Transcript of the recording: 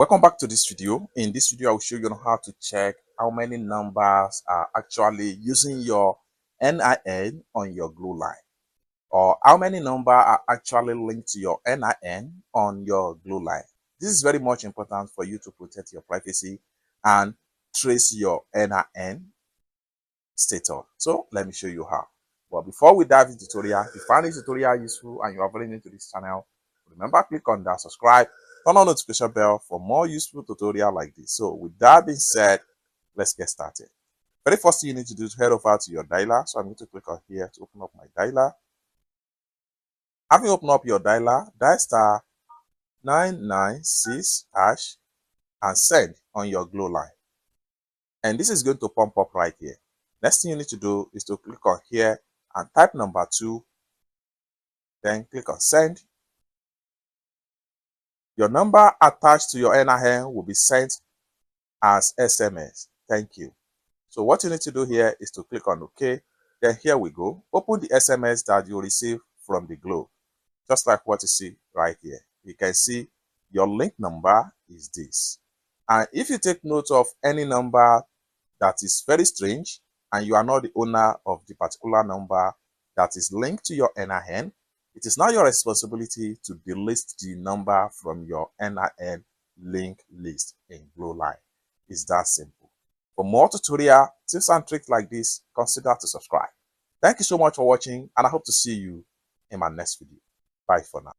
Welcome back to this video. In this video, I will show you how to check how many numbers are actually using your NIN on your Glo line, or how many numbers are actually linked to your NIN on your Glo line. This is very much important for you to protect your privacy and trace your NIN status. So let me show you how. But before we dive into the tutorial, if you find this tutorial useful and you are very new to this channel, remember, click on that subscribe, turn on the notification bell for more useful tutorial like this. So with that being said, let's get started. Very first thing you need to do is head over to your dialer. So I'm going to click on here to open up my dialer. Having opened up your dialer, dial star 996 hash and send on your Glo line. And this is going to pump up right here. Next thing you need to do is to click on here and type number 2, then click on send. Your number attached to your NIN will be sent as SMS. Thank you. So what you need to do here is to click on OK. Then here we go. Open the SMS that you receive from the Glo. Just like what you see right here. You can see your link number is this. And if you take note of any number that is very strange and you are not the owner of the particular number that is linked to your NIN, it is now your responsibility to delete the number from your NIN link list in Glo line. It's that simple. For more tutorial tips and tricks like this, consider to subscribe. Thank you so much for watching, and I hope to see you in my next video. Bye for now.